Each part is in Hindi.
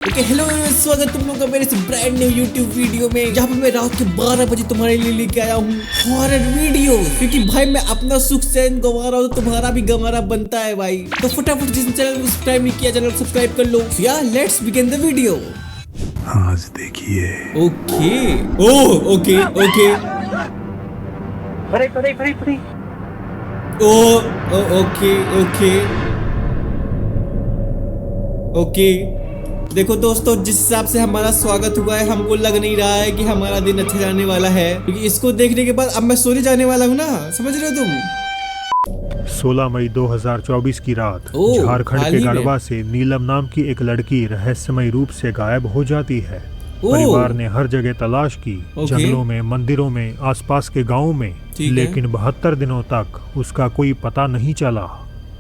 ओके हेलो स्वागत तुम लोगों का मेरे इस ब्रांड न्यू यूट्यूब वीडियो में, जहाँ पे मैं रात के 12 बजे तुम्हारे लिए लेके आया हूँ हॉरर वीडियो। क्योंकि भाई मैं अपना सुख चैन गंवा रहा हूँ तो तुम्हारा भी गंवारा बनता है भाई। तो फटाफट जिस चैनल को सब्सक्राइब नहीं किया चैनल को सब्सक्राइब कर लो। या लेट्स बिगिन द वीडियो। आज देखिए। ओके ओ ओके ओके पढ़े ओके ओके ओके। देखो दोस्तों, जिस हिसाब से हमारा स्वागत हुआ है हमको लग नहीं रहा है कि हमारा दिन अच्छा जाने वाला है, क्योंकि इसको देखने के बाद अब मैं सोने जाने वाला हूँ ना, समझ रहे हो तुम। 16 मई 2024 की रात ओह, झारखंड हाल के ही में। गढ़वा से नीलम नाम की एक लड़की रहस्यमय रूप से गायब हो जाती है। ओह। परिवार ने हर जगह तलाश की, ओके। जंगलों में, मंदिरों में, आसपास के गांवों में, ठीक है। लेकिन 72 दिनों तक उसका कोई पता नहीं चला।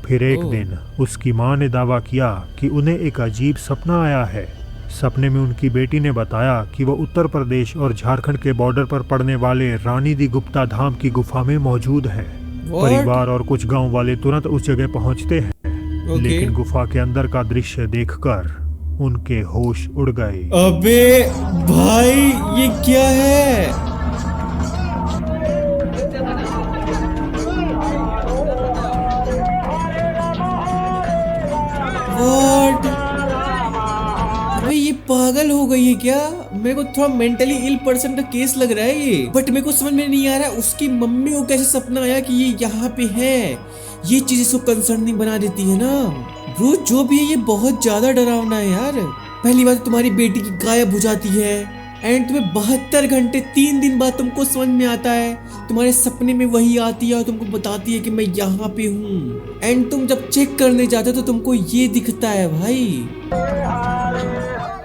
फिर एक ओह। दिन उसकी मां ने दावा किया कि उन्हें एक अजीब सपना आया है। सपने में उनकी बेटी ने बताया कि वह उत्तर प्रदेश और झारखंड के बॉर्डर पर पड़ने वाले रानी दी गुप्ता धाम की गुफा में मौजूद है। What? परिवार और कुछ गांव वाले तुरंत उस जगह पहुंचते हैं, ओके। लेकिन गुफा के अंदर का दृश्य देखकर उनके होश उड़ गए। अबे भाई ये क्या है? What? अबे ये पागल हो गई है क्या? मेरे को थोड़ा मेंटली इल पर्सन का केस लग रहा है ये, बट मेरे को समझ में नहीं आ रहा है उसकी मम्मी को कैसे सपना आया कि ये यहाँ पे है। ये चीज इसको कंसर्निंग बना देती है ना। ब्रो जो भी है ये बहुत ज्यादा डरावना है यार। पहली बात तुम्हारी बेटी की गायब हो जाती है एंड तुम्हें 72 घंटे 3 दिन बाद तुमको समझ में आता है, तुम्हारे सपने में वही आती है और तुमको बताती है कि मैं यहाँ पे हूँ। एंड तुम जब चेक करने जाते हो तो तुमको ये दिखता है भाई।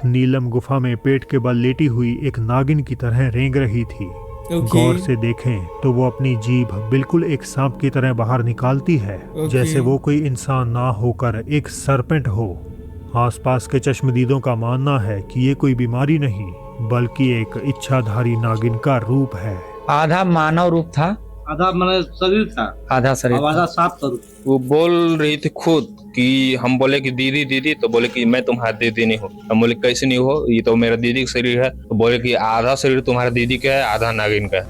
नीलम गुफा में पेट के बल लेटी हुई एक नागिन की तरह रेंग रही थी। ओके। गौर से देखें तो वो अपनी जीभ बिल्कुल एक सांप की तरह बाहर निकालती है, ओके। जैसे वो कोई इंसान ना होकर एक सरपेंट हो। आसपास के चश्मदीदों का मानना है कि ये कोई बीमारी नहीं बल्कि एक इच्छाधारी नागिन का रूप है। आधा मानव रूप था, आधा मतलब शरीर था, आधा शरीर अब था। आधा सांप का रूप। वो बोल रही थी खुद कि हम बोले कि दीदी दीदी, तो बोले कि मैं तुम्हारा दीदी नहीं हूँ। हम बोले कैसे नहीं हो, ये तो मेरा दीदी का शरीर है। तो बोले कि आधा शरीर तुम्हारा दीदी का है, आधा नागिन का है।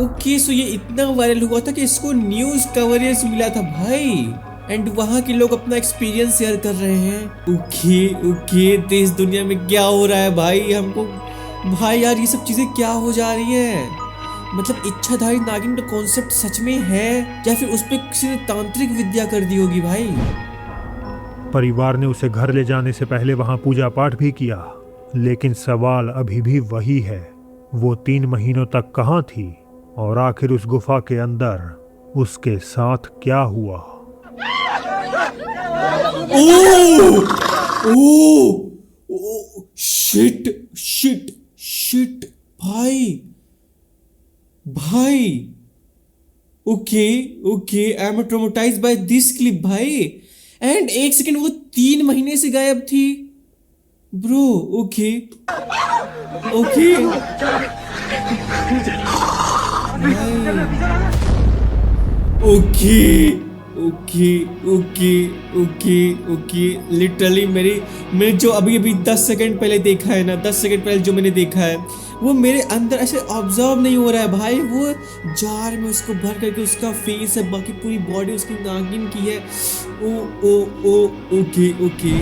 ओके सो ये इतना वायरल हुआ था कि इसको न्यूज कवरेज मिला था भाई, एंड वहाँ के लोग अपना एक्सपीरियंस शेयर कर रहे हैं। ओके ओके देश दुनिया में क्या हो रहा है भाई हमको, भाई यार ये सब चीजें क्या हो जा रही है। मतलब इच्छाधारी नागिन का कॉन्सेप्ट सच में है या फिर उस पे किसी ने तांत्रिक विद्या कर दी होगी भाई। परिवार ने उसे घर ले जाने से पहले वहां पूजा पाठ भी किया, लेकिन सवाल अभी भी वही है, वो 3 महीनों तक कहाँ थी और आखिर उस गुफा के अंदर उसके साथ क्या हुआ। शिट शिट शिट भाई भाई। Okay okay I am traumatised by this clip भाई। एंड एक सेकंड, वो 3 महीने से गायब थी bro. Okay okay okay okay okay okay okay literally मेरे जो अभी अभी 10 सेकंड पहले देखा है ना, 10 सेकंड पहले जो मैंने देखा है वो मेरे अंदर ऐसे ऑब्जर्व नहीं हो रहा है भाई। वो जार में उसको भर करके उसका फेस है, बाकी पूरी बॉडी उसकी नागिन की है। ओ ओ ओ ओके ओके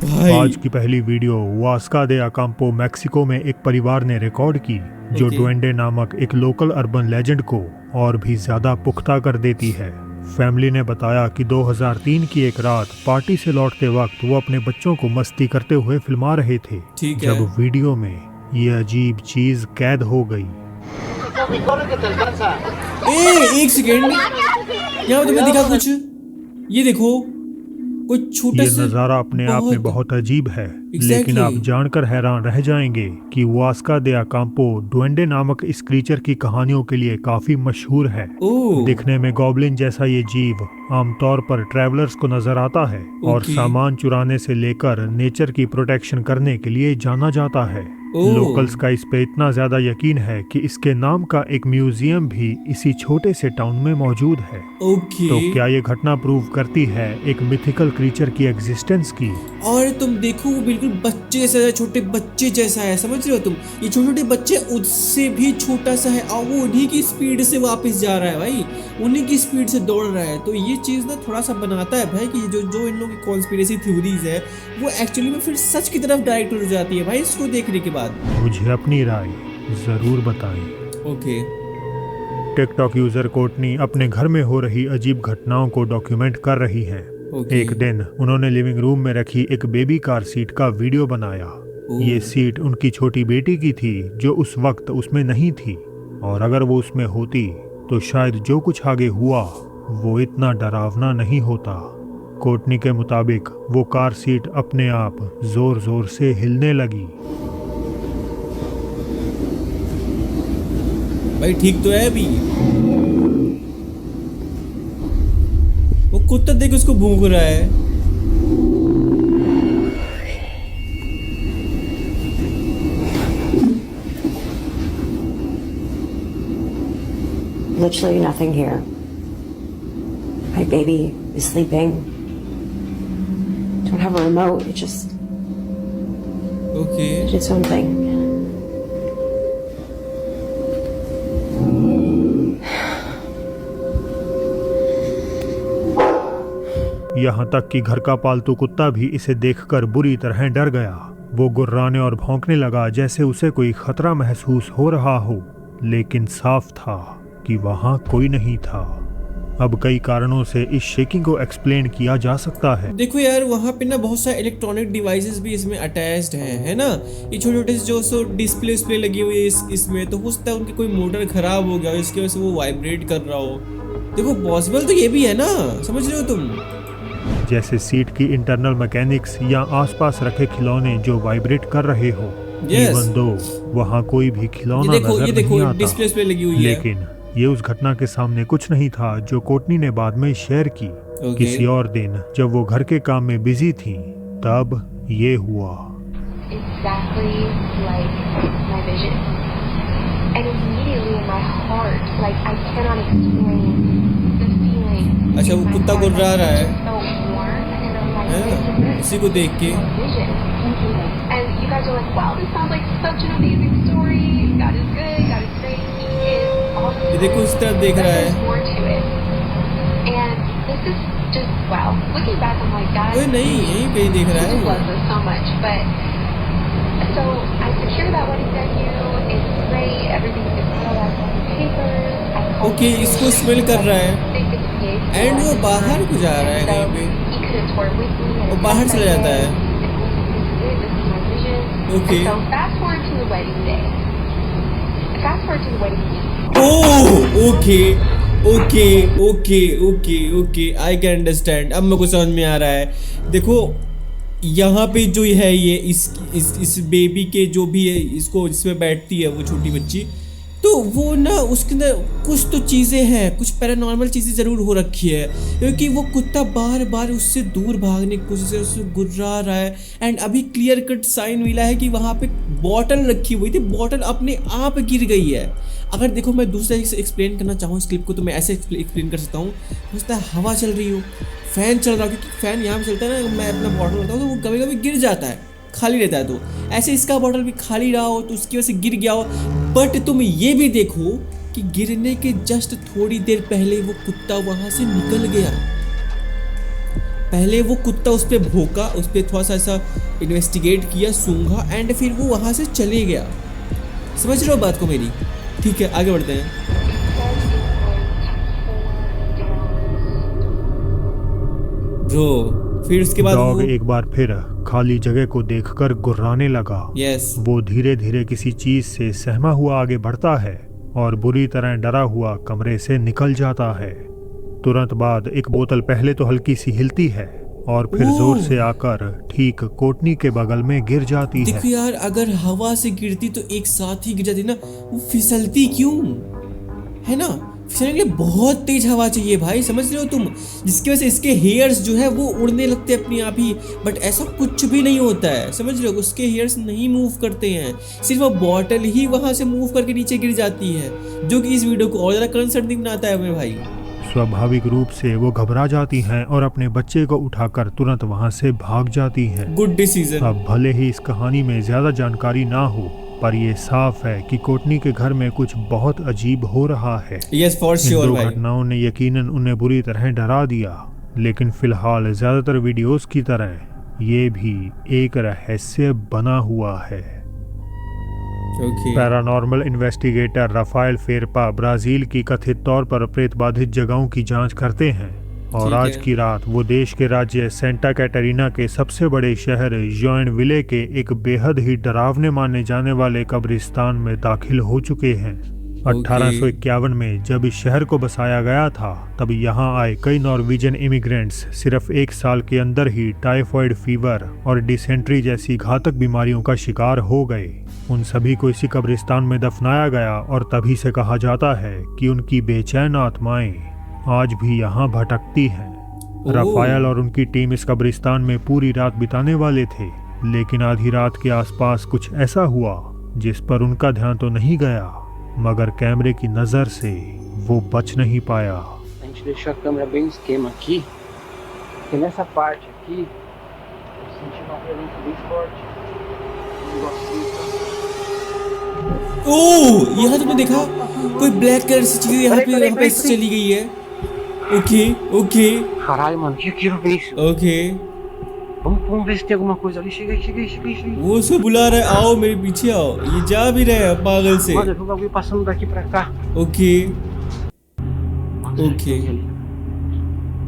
भाई। आज की पहली वीडियो वास्का दे अकाम्पो मैक्सिको में एक परिवार ने रिकॉर्ड की, जो ओके। डुएंडे नामक एक लोकल अर्बन लेजेंड को और भी ज्यादा पुख्ता कर देती है। फैमिली ने बताया कि 2003 की एक रात पार्टी से लौटते वक्त वो अपने बच्चों को मस्ती करते हुए फिल्मा रहे थे, ठीक है। जब वीडियो में ये अजीब चीज कैद हो गई। एक सेकेंड, यहाँ तुम्हें दिखा कुछ, ये देखो कोई छोटा ये सा नज़ारा अपने आप में बहुत अजीब है, लेकिन आप जानकर हैरान रह जाएंगे कि वास्का दे अकाम्पो डुएंडे नामक इस क्रीचर की कहानियों के लिए काफी मशहूर है। ओह। दिखने में गॉब्लिन जैसा ये जीव आमतौर पर ट्रैवलर्स को नजर आता है और ओके। सामान चुराने से लेकर नेचर की प्रोटेक्शन करने के लिए जाना जाता है। ओह। लोकल्स का इस पे इतना ज्यादा यकीन है कि इसके नाम का एक म्यूजियम भी इसी छोटे से टाउन में मौजूद है। ओके। तो क्या ये घटना प्रूव करती है एक मिथिकल क्रीचर की एग्जिस्टेंस की? और तुम देखो वो बिल्कुल बच्चे जैसा है, छोटे बच्चे जैसा है, समझ रहे हो तुम? ये छोटे छोटे बच्चे उससे भी छोटा सा है और वो उन्हीं की स्पीड से वापस जा रहा है भाई, उन्हीं की स्पीड से दौड़ रहा है। तो ये चीज ना थोड़ा सा बनाता है भाई कि जो जो इन लोगों की कॉन्स्पिरेसी थ्योरीज है वो एक्चुअली में फिर सच की तरफ डायरेक्ट हो जाती है भाई इसको देखने के बाद। मुझे अपनी राय जरूर बताएं। ओके। टिकटॉक यूजर कोर्टनी अपने घर में हो रही अजीब घटनाओं को डॉक्यूमेंट कर रही हैं। ओके। एक दिन उन्होंने लिविंग रूम में रखी एक बेबी कार सीट का वीडियो बनाया। ओह। ये सीट उनकी छोटी बेटी की थी जो उस वक्त उसमें नहीं थी, और अगर वो उसमें होती तो शायद जो कुछ आगे हुआ वो इतना डरावना नहीं होता। कोर्टनी के मुताबिक वो कार सीट अपने आप जोर जोर से हिलने लगी। भाई ठीक तो है अभी। वो कुत्ता देख उसको भूख रहा है। Literally nothing here. My baby is sleeping. Don't have a remote. It just okay. did its own thing. यहाँ तक कि घर का पालतू कुत्ता भी इसे देखकर बुरी तरह डर गया। वो गुर्राने और भौंकने लगा जैसे उसे कोई खतरा महसूस हो रहा हो, लेकिन साफ था कि वहाँ कोई नहीं था। अब कई कारणों से इस शेकिंग को एक्सप्लेन किया जा सकता है। देखो यार वहाँ पे ना बहुत सारे इलेक्ट्रॉनिक डिवाइसेस भी इसमें अटैच्ड हैं, है ना? ये छोटे छोटे जो सो डिस्प्ले लगी हुई है इसमें, तो हो सकता है उनकी कोई मोटर खराब हो गया हो, इसकी वजह से वो वाइब्रेट कर रहा हो। देखो पॉसिबल तो ये भी है ना, समझ रहे हो तुम? जैसे सीट की इंटरनल मैकेनिक्स या आसपास रखे खिलौने जो वाइब्रेट कर रहे हो। Yes. इवन दो वहाँ कोई भी खिलौना ये नजर देखो नहीं आता। डिस्प्ले लगी हुई है। लेकिन ये उस घटना के सामने कुछ नहीं था जो कोर्टनी ने बाद में शेयर की। Okay. किसी और दिन जब वो घर के काम में बिजी थी तब ये हुआ। Exactly like my vision. And immediately in my heart, like I cannot explain the feeling. अच्छा वो in my कुत्ता heart. गुर्रा रहा है, So warm, and I'm like, है this ना? is इसी को देख के। my vision. And you guys are like, wow, this sounds like such an amazing story. God is good, God is great, He is awesome. ये देखो इस तरफ देख But रहा there's है। more to it. And this is just wow. Looking back, I'm like, God. ओए नहीं यही कहीं देख रहा I है just वो। love this so much, but so I secured that wedding venue. It's great. Everything's good to go. I got the papers. I called Okay, the इसको smell कर रहा है। Think it's big. And वो बाहर को जा रहा है So कहीं पे। he could have toured with me. वो बाहर चला जाता है। This is my vision. Okay. And so fast forward to the wedding day. Fast forward to the wedding week. Oh okay okay okay okay okay I can understand. अब मेरे को समझ में आ रहा है। देखो यहाँ पे जो है ये इस बेबी के जो भी है इसको जिसमें बैठती है वो छोटी बच्ची, तो वो ना उसके अंदर कुछ तो चीज़ें हैं, कुछ पैरानॉर्मल चीज़ें ज़रूर हो रखी है, क्योंकि वो कुत्ता बार बार उससे दूर भागने की कोशिश है, उससे गुर्रा रहा है। एंड अभी क्लियर कट साइन मिला है कि वहाँ पे बॉटल रखी हुई थी, बॉटल अपने आप गिर गई है। अगर देखो मैं दूसरे से एक्सप्लेन करना चाहूँ इस क्लिप को तो मैं ऐसे एक्सप्लेन कर सकता हूँ। हो सकता है हवा चल रही हो, फैन चल रहा हो, क्योंकि फैन यहाँ पे चलता है ना, मैं अपना बॉटल रखता हूँ तो वो कभी कभी गिर जाता है, खाली रहता है। तो ऐसे इसका बॉटल भी खाली रहा हो तो उसकी वजह से गिर गया हो। बट तुम ये भी देखो कि गिरने के जस्ट थोड़ी देर पहले वो कुत्ता वहां से निकल गया। पहले वो कुत्ता उस पर भौंका, उस पर थोड़ा सा ऐसा इन्वेस्टिगेट किया, सूंघा, एंड फिर वो वहां से चले गया। समझ रहे हो बात को मेरी? ठीक है आगे बढ़ते हैं। ब्रो फिर उसके बाद डॉग वो एक बार फिर खाली जगह को देखकर गुर्राने लगा। यस वो धीरे धीरे किसी चीज से सहमा हुआ आगे बढ़ता है और बुरी तरह डरा हुआ कमरे से निकल जाता है। तुरंत बाद एक बोतल पहले तो हल्की सी हिलती है और फिर ओह। जोर से आकर ठीक कोटनी के बगल में गिर जाती देखो है। यार अगर हवा से गिरती तो एक साथ ही गिर जाती ना, वो फिसलती क्यों, है ना? फिसलने के लिए बहुत तेज हवा चाहिए भाई, समझ रहे हो तुम, जिसकी वजह से इसके हेयर्स जो है वो उड़ने लगते हैं अपने आप ही। बट ऐसा कुछ भी नहीं होता है, समझ रहे हो, उसके हेयर्स नहीं मूव करते हैं, सिर्फ वो बॉटल ही वहां से मूव करके नीचे गिर जाती है, जो कि इस वीडियो को और ज्यादा कंसर्निंग बनाता है हमें भाई। स्वाभाविक रूप से वो घबरा जाती हैं और अपने बच्चे को उठाकर तुरंत वहां से भाग जाती हैं। Good decision. अब भले ही इस कहानी में ज्यादा जानकारी ना हो, पर ये साफ है कि कोटनी के घर में कुछ बहुत अजीब हो रहा है। यस फॉर इन श्योर दो भाई। घटनाओं ने यकीनन उन्हें बुरी तरह डरा दिया, लेकिन फिलहाल ज्यादातर वीडियोस की तरह ये भी एक रहस्य बना हुआ है। ओके। पैरानॉर्मल इन्वेस्टिगेटर राफेल फेरपा ब्राजील की कथित तौर पर प्रेत बाधित जगहों की जांच करते हैं और ठीक आज है। की रात वो देश के राज्य सेंटा कैटरीना के सबसे बड़े शहर जोइनविले के एक बेहद ही डरावने माने जाने वाले कब्रिस्तान में दाखिल हो चुके हैं। 1851 में जब इस शहर को बसाया गया था, तब यहाँ आए कई नॉर्वेजियन इमिग्रेंट्स सिर्फ एक साल के अंदर ही टाइफॉइड फीवर और डिसेंट्री जैसी घातक बीमारियों का शिकार हो गए। उन सभी को इसी कब्रिस्तान में दफनाया गया और तभी से कहा जाता है कि उनकी बेचैन आत्माएं आज भी यहाँ भटकती हैं। राफेल और उनकी टीम इस कब्रिस्तान में पूरी रात बिताने वाले थे, लेकिन आधी रात के आसपास कुछ ऐसा हुआ जिस पर उनका ध्यान तो नहीं गया, मगर कैमरे की नजर से वो बच नहीं पाया। A gente deixou a câmera bem no esquema aqui, porque nessa parte aqui eu senti uma presença bem forte. Um negocinho, tá? ओह, यहाँ तुमने देखा कोई ब्लैक कलर से चीज यहाँ पे ऐसे चली गई है। Okay okay Caralho, mano, que aquilo, bicho? Okay. Vamos ver se tem alguma coisa ali. Chega aí. वो उसको बुला रहा है, आओ मेरे पीछे आओ, ये जा भी रहा है पागल से। Mano, eu vi o bagulho passando daqui pra cá. Okay Mano, okay.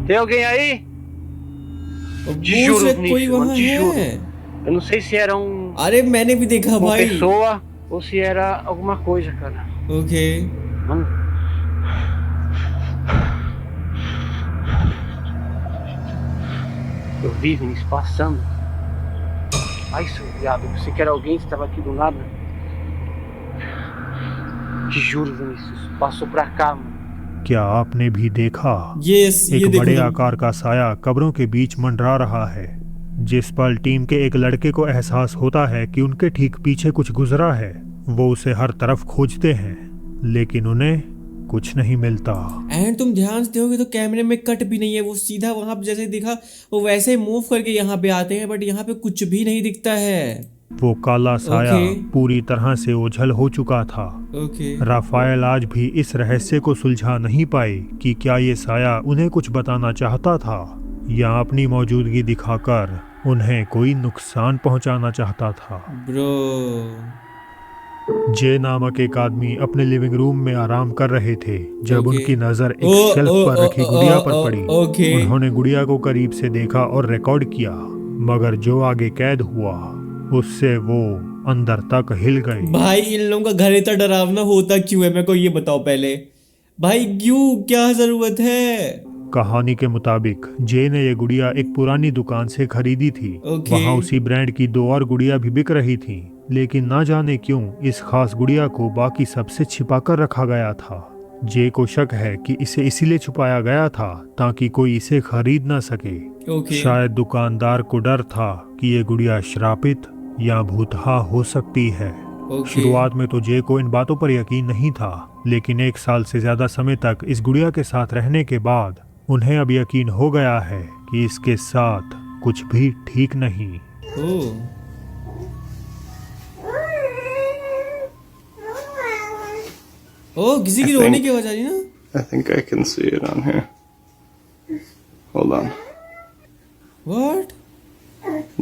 tem alguém aí? वो Te juro, शायद कोई Vinícius, वहाँ mano, te juro. है। Eu não sei se era अरे मैंने भी देखा uma भाई। pessoa ou se era alguma coisa, cara. Okay Mano. Eu vi, Vinícius, passando. Ai, seu viado, eu pensei que era alguém que estava aqui do nada. Te juro, Vinícius, passou pra cá, mano. क्या आपने भी देखा? यस ये एक बड़े देखो तुम। आकार का साया कब्रों के बीच मंडरा रहा है। जिस पल टीम के एक लड़के को एहसास होता है कि उनके ठीक पीछे कुछ गुजरा है, वो उसे हर तरफ खोजते हैं, लेकिन उन्हें कुछ नहीं मिलता। एंड तुम ध्यान से देखोगे तो कैमरे में कट भी नहीं है, वो सीधा वहां पे जैसे दिखा वो वैसे ही मूव करके यहाँ पे आते हैं, बट यहाँ पे कुछ भी नहीं दिखता है। वो काला साया ओके। पूरी तरह से ओझल हो चुका था। ओके राफेल आज भी इस रहस्य को सुलझा नहीं पाए कि क्या ये साया उन्हें कुछ बताना चाहता था या अपनी मौजूदगी दिखाकर उन्हें कोई नुकसान पहुंचाना चाहता था। ब्रो। जे नामक एक आदमी अपने लिविंग रूम में आराम कर रहे थे जब ओके। उनकी नजर ओ, एक शेल्फ ओ, पर ओ, रखी ओ, गुड़िया ओ, पर पड़ी। ओके। उन्होंने गुड़िया को करीब से देखा और रिकॉर्ड किया, मगर जो आगे कैद हुआ उससे वो अंदर तक हिल गए। भाई इन लोगों का घर इतना डरावना होता क्यों है, मेरे को ये बताओ पहले भाई, क्यों, क्या जरूरत है? कहानी के मुताबिक जे ने ये गुड़िया एक पुरानी दुकान से खरीदी थी। ओके। वहाँ उसी ब्रांड की 2 और गुड़िया भी बिक रही थी, लेकिन ना जाने क्यों इस खास गुड़िया को बाकी सबसे छिपाकर रखा गया था। जे को शक है कि इसे इसीलिए छुपाया गया था ताकि कोई इसे खरीद ना सके। ओके शायद दुकानदार को डर था कि ये गुड़िया श्रापित या भूतहा हो सकती है। ओके। शुरुआत में तो जे को इन बातों पर यकीन नहीं था, लेकिन 1 साल से ज्यादा समय तक इस गुड़िया के साथ रहने के बाद उन्हें अब यकीन हो गया है कि इसके साथ कुछ भी ठीक नहीं। ओ किसी की रोने की आवाज आ रही ना। I think I can see it on here. Hold on. What?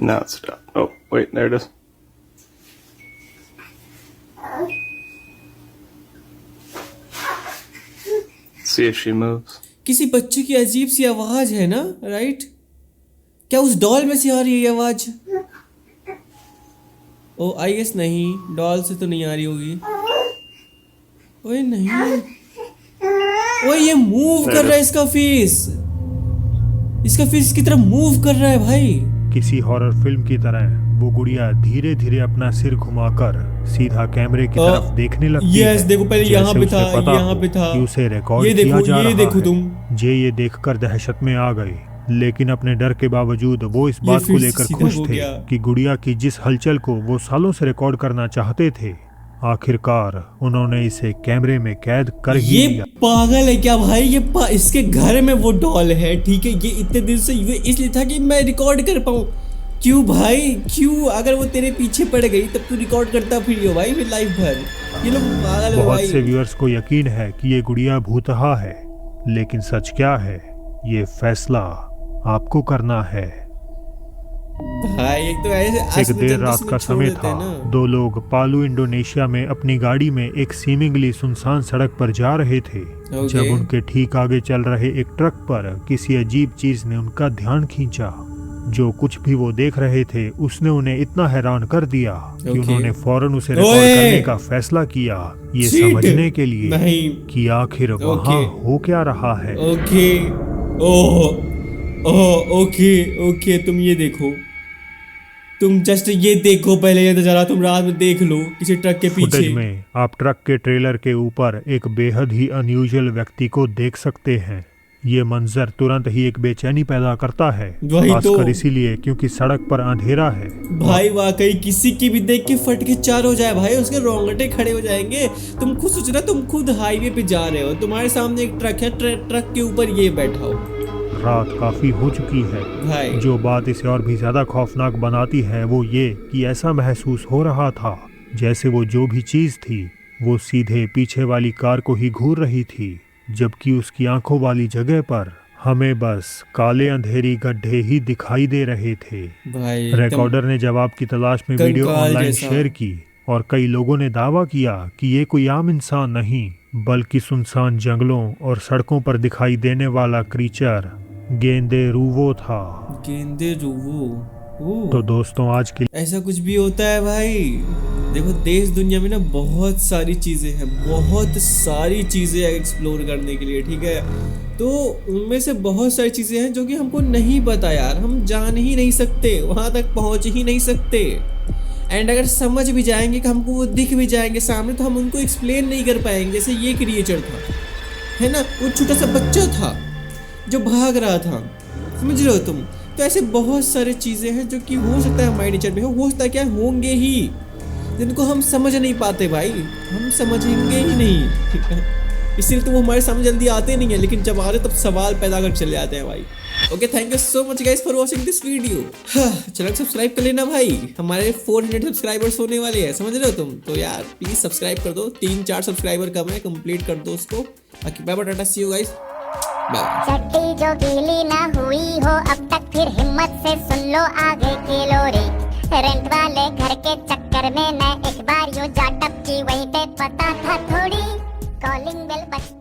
Now it's stopped. Oh, wait, there it is. See if she moves. किसी बच्चे की अजीब सी आवाज है ना, राइट? क्या उस डॉल में से आ रही है ये आवाज? ओ आई गेस नहीं, डॉल से तो नहीं आ रही होगी। ओए नहीं, ओए ये मूव कर रहा है, इसका फेस की तरफ मूव कर रहा है भाई। किसी हॉरर फिल्म की तरह वो गुड़िया धीरे धीरे अपना सिर घुमाकर सीधा कैमरे की तरफ देखने लगती है। देखो पहले जैसे यहाँ पे उसे था, पता यहाँ हो पे था। कि उसे रिकॉर्ड ये किया देखो, जा ये रहा देखो है। तुम। जे ये देखकर दहशत में आ गए, लेकिन अपने डर के बावजूद वो इस बात को फिर से लेकर सीधा खुश हो थे गया। कि गुड़िया की जिस हलचल को वो सालों से रिकॉर्ड करना चाहते थे, आखिरकार उन्होंने इसे कैमरे में कैद कर ही ये लिया। पागल है क्या भाई? इसके घर में वो डॉल है, ठीक है। ये इतने दिन से ये इसलिए था कि मैं रिकॉर्ड कर पाऊं। क्यों भाई, क्यों? अगर वो तेरे पीछे पड़ गई तब तू रिकॉर्ड करता फिर हो भाई, फिर लाइफ भर। ये लोग पागल है बहुत से भाई। व्यूअर्स को यकीन है कि ये गुड़िया भूतहा है, लेकिन सच क्या है ये फैसला आपको करना है। भाई एक तो ऐसे एक देर रात का समय था। दो लोग पालू इंडोनेशिया में अपनी गाड़ी में एक सीमिंगली सुनसान सड़क पर जा रहे थे। जब उनके ठीक आगे चल रहे एक ट्रक पर किसी अजीब चीज ने उनका ध्यान खींचा। जो कुछ भी वो देख रहे थे उसने उन्हें इतना हैरान कर दिया कि उन्होंने फौरन उसे रिकॉर्ड करने का फैसला किया, ये समझने के लिए कि आखिर वहाँ हो क्या रहा है। ओके, तुम ये देखो, तुम जस्ट ये देखो पहले ये नजारा, तुम रात में देख लो किसी ट्रक के पीछे। फुटेज में आप ट्रक के ट्रेलर के ऊपर एक बेहद ही अनयूजुअल व्यक्ति को देख सकते हैं। ये मंजर तुरंत ही एक बेचैनी पैदा करता है, खासकर इसीलिए क्योंकि सड़क पर अंधेरा है। भाई वाकई किसी की भी देख के फट के चार हो जाए भाई, उसके रोंगटे खड़े हो जाएंगे। तुम खुद सोचना, तुम खुद हाईवे पे जा रहे हो, तुम्हारे सामने एक ट्रक है, ट्रक के ऊपर ये बैठा हो। रात काफी हो चुकी है भाई। जो बात इसे और भी ज्यादा खौफनाक बनाती है वो ये कि ऐसा महसूस हो रहा था जैसे वो जो भी चीज थी वो सीधे पीछे वाली कार को ही घूर रही थी, जबकि उसकी आंखों वाली जगह पर हमें बस काले अंधेरी गड्ढे ही दिखाई दे रहे थे। भाई रिकॉर्डर ने जवाब की तलाश में वीडियो ऑनलाइन शेयर की और कई लोगों ने दावा किया कि ये कोई आम इंसान नहीं बल्कि सुनसान जंगलों और सड़कों पर दिखाई देने वाला क्रीचर गेंदे रूवो था। गेंदे रूवो। तो दोस्तों आज के ऐसा कुछ भी होता है भाई। देखो देश दुनिया में ना बहुत सारी चीजें हैं, बहुत सारी चीजें एक्सप्लोर करने के लिए, ठीक है। तो उनमें से बहुत सारी चीजें हैं जो कि हमको नहीं पता यार, हम जान ही नहीं सकते, वहां तक पहुंच ही नहीं सकते। एंड अगर समझ भी जाएंगे कि हमको वो दिख भी जाएंगे सामने, तो हम उनको एक्सप्लेन नहीं कर पाएंगे। जैसे ये क्रिएचर था, है ना, वो छोटा सा बच्चा था जो भाग रहा था, समझ रहे हो तुम। तो ऐसे बहुत सारे चीजें हैं जो कि हो सकता है हमारे नेचर में हो सकता है क्या होंगे ही, जिनको हम समझ नहीं पाते भाई, हम समझेंगे ही नहीं। इसलिए तो वो हमारे सामने जल्दी आते नहीं है, लेकिन जब आते तब सवाल पैदा कर चले जाते हैं भाई। Okay, thank you so much guys for watching this video. Channel subscribe कर लेना भाई, हमारे 400 सब्सक्राइबर्स होने वाले हैं, समझ रहे हो तुम। तो यार प्लीज सब्सक्राइब कर दो, 3-4 सब्सक्राइबर कम है, कंप्लीट कर दो उसको। बाकी bye bye, tata, see you guys, bye. चड्डी जो गीली ना हुई हो अब तक, फिर हिम्मत से सुन लो आगे की लोरी। रेंट वाले घर के चक्कर में मैं एक बार यूं जा टपकी, वहीं पे पता था थोड़ी कॉलिंग बेल बजती